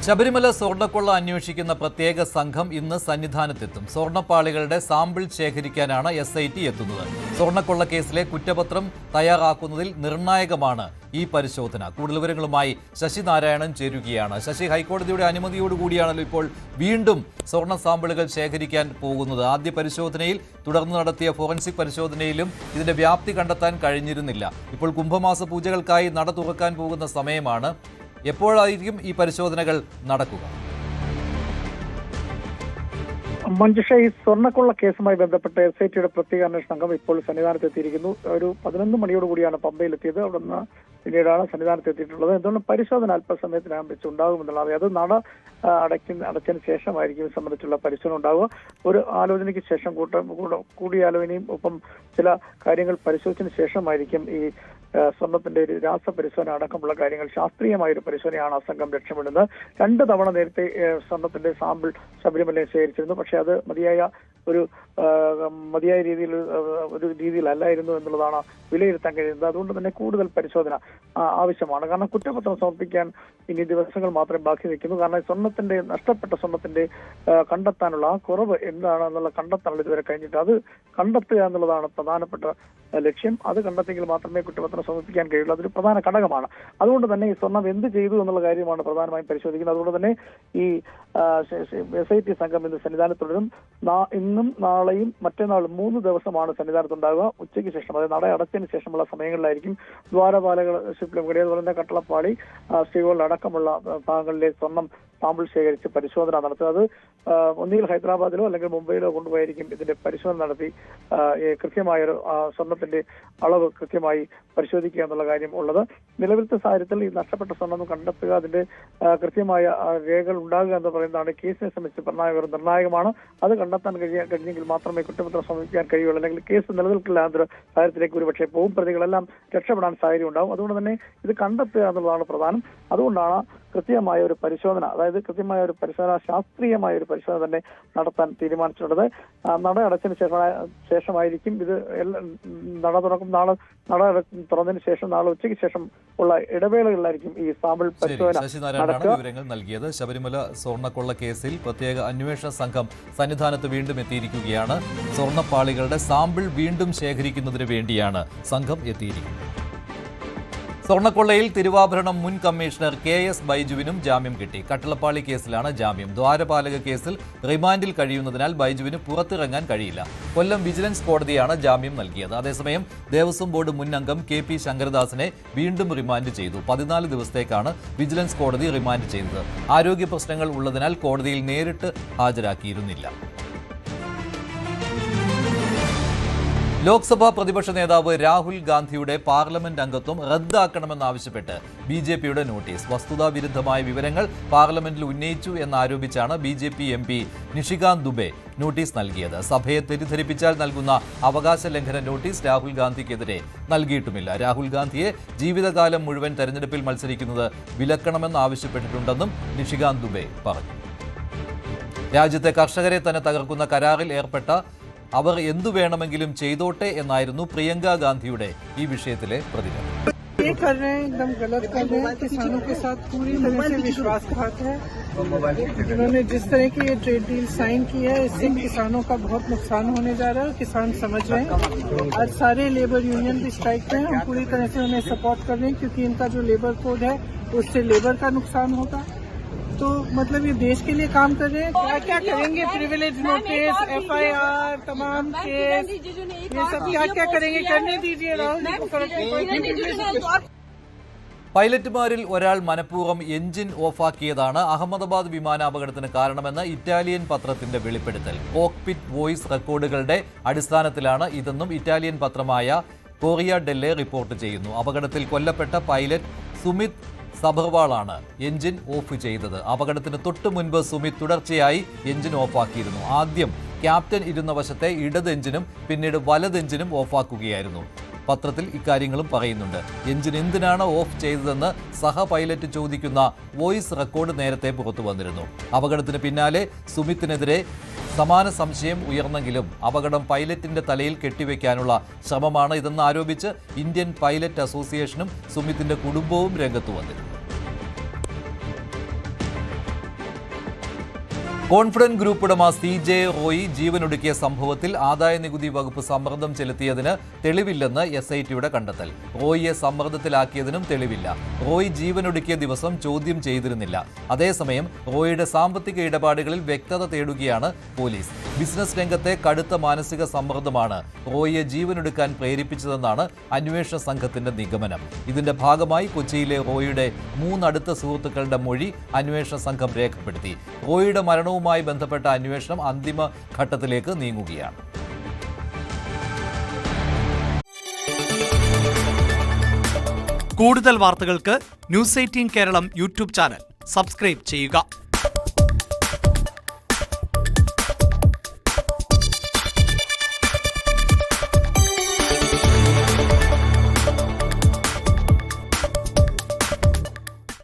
ശബരിമല സ്വർണ്ണക്കൊള്ള അന്വേഷിക്കുന്ന പ്രത്യേക സംഘം ഇന്ന് സന്നിധാനത്തെത്തും. സ്വർണ്ണപ്പാളികളുടെ സാമ്പിൾ ശേഖരിക്കാനാണ് SIT എത്തുന്നത്. സ്വർണ്ണക്കൊള്ള കേസിലെ കുറ്റപത്രം തയ്യാറാക്കുന്നതിൽ നിർണായകമാണ് ഈ പരിശോധന. കൂടുതൽ വിവരങ്ങളുമായി ശശി നാരായണൻ ചേരുകയാണ്. ശശി, ഹൈക്കോടതിയുടെ അനുമതിയോടുകൂടിയാണല്ലോ ഇപ്പോൾ വീണ്ടും സ്വർണ്ണ സാമ്പിളുകൾ ശേഖരിക്കാൻ പോകുന്നത്. ആദ്യ പരിശോധനയിൽ തുടർന്ന് നടത്തിയ ഫോറൻസിക് പരിശോധനയിലും ഇതിന്റെ വ്യാപ്തി കണ്ടെത്താൻ കഴിഞ്ഞിരുന്നില്ല. ഇപ്പോൾ കുംഭമാസ പൂജകൾക്കായി നട തുറക്കാൻ പോകുന്ന സമയമാണ്. എപ്പോഴായിരിക്കും ഈ പരിശോധനകൾ നടക്കുക? മഞ്ജുഷ, ഈ സ്വർണ്ണക്കൊള്ള കേസുമായി ബന്ധപ്പെട്ട് SITയുടെ പ്രത്യേക അന്വേഷണ സംഘം ഇപ്പോൾ സന്നിധാനത്തെത്തിയിരിക്കുന്നു. ഒരു 11 മണിയോടുകൂടിയാണ് പമ്പയിലെത്തിയത്. അവിടെ നിന്ന് പിന്നീടാണ് സന്നിധാനത്തെത്തിയിട്ടുള്ളത്. എന്തുകൊണ്ട് പരിശോധന അല്പസമയത്തിനകം വെച്ചുണ്ടാകുമെന്നുള്ള അറിയാം. അത് നട അടച്ചതിന് ശേഷമായിരിക്കും ഇത് സംബന്ധിച്ചുള്ള പരിശോധന ഉണ്ടാവുക. ഒരു ആലോചനയ്ക്ക് ശേഷം കൂടിയാലോചനയും ഒപ്പം ചില കാര്യങ്ങൾ പരിശോധിച്ചതിന് ശേഷമായിരിക്കും ഈ സ്വർണത്തിന്റെ ഒരു രാസപരിശോധന അടക്കമുള്ള കാര്യങ്ങൾ. ശാസ്ത്രീയമായ ഒരു പരിശോധനയാണ് ആ സംഘം ലക്ഷ്യമിടുന്നത്. 2 തവണ നേരത്തെ സ്വർണത്തിന്റെ സാമ്പിൾ ശബരിമലയിൽ ശേഖരിച്ചിരുന്നു. പക്ഷെ അത് മതിയായ രീതിയിലല്ലായിരുന്നു എന്നുള്ളതാണ് വിലയിരുത്താൻ കഴിയുന്നത്. അതുകൊണ്ട് തന്നെ കൂടുതൽ പരിശോധന ആവശ്യമാണ്. കാരണം കുറ്റപത്രം സമർപ്പിക്കാൻ ഇനി ദിവസങ്ങൾ മാത്രമേ ബാക്കി നിൽക്കുന്നു. കാരണം നഷ്ടപ്പെട്ട സ്വർണത്തിന്റെ കണ്ടെത്താനുള്ള ആ കുറവ് എന്താണെന്നുള്ള കണ്ടെത്താനുള്ള ഇതുവരെ കഴിഞ്ഞിട്ട് അത് കണ്ടെത്തുക എന്നുള്ളതാണ് പ്രധാനപ്പെട്ട ലക്ഷ്യം. അത് കണ്ടെത്തിയെങ്കിൽ മാത്രമേ കുറ്റപത്രം സമർപ്പിക്കാൻ കഴിയുള്ളൂ. അതൊരു പ്രധാന ഘടകമാണ്. അതുകൊണ്ട് തന്നെ ഈ സ്വർണം എന്ത് ചെയ്തു എന്നുള്ള കാര്യമാണ് പ്രധാനമായും പരിശോധിക്കുന്നത്. അതുകൊണ്ട് തന്നെ ഈ SIT സംഘം ഇന്ന് സന്നിധാനത്ത് തുടരും. ഇന്നും നാളെയും മറ്റന്നാളും 3 ദിവസമാണ് സന്നിധാനത്തുണ്ടാകുക. ഉച്ചയ്ക്ക് ശേഷം, അതായത് നട അടച്ചതിന് ശേഷമുള്ള സമയങ്ങളിലായിരിക്കും ദ്വാരപാലകൾ, അതുപോലെ തന്നെ കട്ടളപ്പാളി, സ്ത്രീകളുടെ അടക്കമുള്ള ഭാഗങ്ങളിലെ സ്വർണം സാമ്പിൾ ശേഖരിച്ച് പരിശോധന നടത്തുക. അത് ഒന്നുകിൽ ഹൈദരാബാദിലോ അല്ലെങ്കിൽ മുംബൈയിലോ കൊണ്ടുപോയിരിക്കും ഇതിന്റെ പരിശോധന നടത്തി കൃത്യമായൊരു സ്വർണത്തിന്റെ അളവ് കൃത്യമായി പരിശോധിക്കുക എന്നുള്ള കാര്യം ഉള്ളത്. നിലവിലത്തെ സാഹചര്യത്തിൽ ഈ നഷ്ടപ്പെട്ട സ്വർണ്ണം കണ്ടെത്തുക, അതിന്റെ കൃത്യമായ രേഖകൾ ഉണ്ടാകുക എന്ന് പറയുന്നതാണ് കേസിനെ സംബന്ധിച്ച് നിർണായകമാണ്. അത് കണ്ടെത്താൻ കഴിഞ്ഞെങ്കിൽ മാത്രമേ കുറ്റപത്രം സമർപ്പിക്കാൻ കഴിയുള്ളൂ. അല്ലെങ്കിൽ കേസ് നിലനിൽക്കില്ല എന്നൊരു സാഹചര്യത്തിലേക്ക് ഒരുപക്ഷെ പോകും. പ്രതികളെല്ലാം രക്ഷപ്പെടാൻ സാഹചര്യം ഉണ്ടാവും. അതുകൊണ്ട് തന്നെ ഇത് കണ്ടെത്തുക എന്നുള്ളതാണ് പ്രധാനം. അതുകൊണ്ടാണ് കൃത്യമായ ഒരു പരിശോധന, അതായത് കൃത്യമായ ഒരു പരിശോധന, ശാസ്ത്രീയമായ ഒരു പരിശോധന തന്നെ നടത്താൻ തീരുമാനിച്ചിട്ടുള്ളത്. നട അടച്ചതിന് ശേഷമായിരിക്കും ഇത്. നട തുറന്നതിന് ശേഷം നാളെ ഉച്ചയ്ക്ക് ശേഷം ഉള്ള ഇടവേളകളിലായിരിക്കും ഈ സാമ്പിൾ പരിശോധന നടക്കുക. വിവരങ്ങൾ നൽകിയത്. ശബരിമല സ്വർണ്ണക്കൊള്ള കേസിൽ പ്രത്യേക അന്വേഷണ സംഘം സന്നിധാനത്ത് വീണ്ടും എത്തിയിരിക്കുകയാണ്. സ്വർണ്ണപ്പാളികളുടെ സാമ്പിൾ വീണ്ടും ശേഖരിക്കുന്നതിന് വേണ്ടിയാണ് സംഘം എത്തിയിരിക്കുന്നത്. സ്വർണ്ണക്കൊള്ളയിൽ തിരുവാഭരണം മുൻ കമ്മീഷണർ KS ബൈജുവിനും ജാമ്യം കിട്ടി. കട്ടളപ്പാളി കേസിലാണ് ജാമ്യം. ദ്വാരപാലക കേസിൽ റിമാൻഡിൽ കഴിയുന്നതിനാൽ ബൈജുവിന് പുറത്തിറങ്ങാൻ കഴിയില്ല. കൊല്ലം വിജിലൻസ് കോടതിയാണ് ജാമ്യം നൽകിയത്. അതേസമയം ദേവസ്വം ബോർഡ് മുൻ അംഗം KP ശങ്കരദാസിനെ വീണ്ടും റിമാൻഡ് ചെയ്തു. 14 ദിവസത്തേക്കാണ് വിജിലൻസ് കോടതി റിമാൻഡ് ചെയ്തത്. ആരോഗ്യ പ്രശ്നങ്ങൾ ഉള്ളതിനാൽ കോടതിയിൽ നേരിട്ട് ഹാജരാക്കിയിരുന്നില്ല. ലോക്സഭാ പ്രതിപക്ഷ നേതാവ് രാഹുൽ ഗാന്ധിയുടെ പാർലമെന്റ് അംഗത്വം റദ്ദാക്കണമെന്നാവശ്യപ്പെട്ട് BJPയുടെ നോട്ടീസ്. വസ്തുതാവിരുദ്ധമായ വിവരങ്ങൾ പാർലമെന്റിൽ ഉന്നയിച്ചു എന്നാരോപിച്ചാണ് BJP MP Nishikant Dubey notice നൽകിയത്. സഭയെ തെറ്റിദ്ധരിപ്പിച്ചാൽ നൽകുന്ന അവകാശ ലംഘന നോട്ടീസ് രാഹുൽ ഗാന്ധിക്കെതിരെ നൽകിയിട്ടുമില്ല. രാഹുൽ ഗാന്ധിയെ ജീവിതകാലം മുഴുവൻ തെരഞ്ഞെടുപ്പിൽ മത്സരിക്കുന്നത് വിലക്കണമെന്നാവശ്യപ്പെട്ടിട്ടുണ്ടെന്നും നിഷികാന്ത് ദുബെ പറഞ്ഞു. രാജ്യത്തെ കർഷകരെ തന്നെ തകർക്കുന്ന കരാറിൽ ഏർപ്പെട്ട അവർ എന്തു വേണമെങ്കിലും ചെയ്തോട്ടെ എന്നായിരുന്നു പ്രിയങ്ക ഗാന്ധിയുടെ ഈ വിഷയത്തിലെ പ്രതികരണം. ये कर रहे हैं, एकदम गलत कर रहे हैं। किसानों के साथ पूरी तरह से विश्वासघात है। इन्होंने जिस तरह की ये ट्रेड डील साइन की है, इससे किसानों का बहुत नुकसान होने जा रहा है। किसान समझ रहे हैं। आज सारे लेबर यूनियन भी स्ट्राइक पे हैं। हम पूरी तरह से उन्हें सपोर्ट कर रहे हैं, क्योंकि इनका जो लेबर कोड है उससे लेबर का नुकसान होगा। तो मतलब ये देश के लिए काम कर रहे हैं। क्या क्या करेंगे, प्रिविलेज नोटिस, FIR, तमाम केस, ये सब क्या क्या करेंगे, करने दीजिए। राहुल जी को फर्क नहीं पड़ता। പൈലറ്റുമാരിൽ ഒരാൾ മനഃപൂർവ്വം എഞ്ചിൻ ഓഫാക്കിയതാണ് അഹമ്മദാബാദ് വിമാനാപകടത്തിന് കാരണമെന്ന് ഇറ്റാലിയൻ പത്രത്തിന്റെ വെളിപ്പെടുത്തൽ. കോക്പിറ്റ് വോയിസ് റെക്കോർഡുകളുടെ അടിസ്ഥാനത്തിലാണ് ഇതെന്നും ഇറ്റാലിയൻ പത്രമായ കോറിയ ഡെല്ലെ റിപ്പോർട്ട് ചെയ്യുന്നു. അപകടത്തിൽ കൊല്ലപ്പെട്ട പൈലറ്റ് സുമിത് സബർവാളാണ് എഞ്ചിൻ ഓഫ് ചെയ്തത്. അപകടത്തിന് തൊട്ടു മുൻപ് സുമിത് തുടർച്ചയായി എഞ്ചിൻ ഓഫാക്കിയിരുന്നു. ആദ്യം ക്യാപ്റ്റൻ ഇരുന്ന വശത്തെ ഇടത് എഞ്ചിനും പിന്നീട് വലത് എഞ്ചിനും ഓഫാക്കുകയായിരുന്നു. പത്രത്തിൽ ഇക്കാര്യങ്ങളും പറയുന്നുണ്ട്. എഞ്ചിൻ എന്തിനാണ് ഓഫ് ചെയ്തതെന്ന് സഹ പൈലറ്റ് ചോദിക്കുന്ന വോയിസ് റെക്കോർഡ് നേരത്തെ പുറത്തു വന്നിരുന്നു. അപകടത്തിന് പിന്നാലെ സുമിത്തിനെതിരെ സമാന സംശയം ഉയർന്നെങ്കിലും അപകടം പൈലറ്റിന്റെ തലയിൽ കെട്ടിവെക്കാനുള്ള ശ്രമമാണ് ഇതെന്ന് ആരോപിച്ച് ഇന്ത്യൻ പൈലറ്റ് അസോസിയേഷനും സുമിത്തിന്റെ കുടുംബവും രംഗത്ത് വന്നിരുന്നു. കോൺഫിഡന്റ് ഗ്രൂപ്പ് ഉടമ CJ റോയി ജീവനൊടുക്കിയ സംഭവത്തിൽ ആദായനികുതി വകുപ്പ് സമ്മർദ്ദം ചെലുത്തിയതിന് തെളിവില്ലെന്ന് SITയുടെ കണ്ടെത്തൽ. റോയിയെ സമ്മർദ്ദത്തിലാക്കിയതിനും തെളിവില്ല. റോയി ജീവനൊടുക്കിയ ദിവസം ചോദ്യം ചെയ്തിരുന്നില്ല. അതേസമയം റോയിയുടെ സാമ്പത്തിക ഇടപാടുകളിൽ വ്യക്തത തേടുകയാണ് പോലീസ്. ബിസിനസ് രംഗത്തെ കടുത്ത മാനസിക സമ്മർദ്ദമാണ് റോയിയെ ജീവനൊടുക്കാൻ പ്രേരിപ്പിച്ചതെന്നാണ് അന്വേഷണ സംഘത്തിന്റെ നിഗമനം. ഇതിന്റെ ഭാഗമായി കൊച്ചിയിലെ റോയിയുടെ 3 അടുത്ത സുഹൃത്തുക്കളുടെ മൊഴി അന്വേഷണ സംഘം രേഖപ്പെടുത്തി. റോയിയുടെ മരണവുമായി ബന്ധപ്പെട്ട അന്വേഷണം അന്തിമ ഘട്ടത്തിലേക്ക് നീങ്ങുകയാണ്. കൂടുതൽ വാർത്തകൾക്ക് News 18 Keralam YouTube channel subscribe ചെയ്യുക.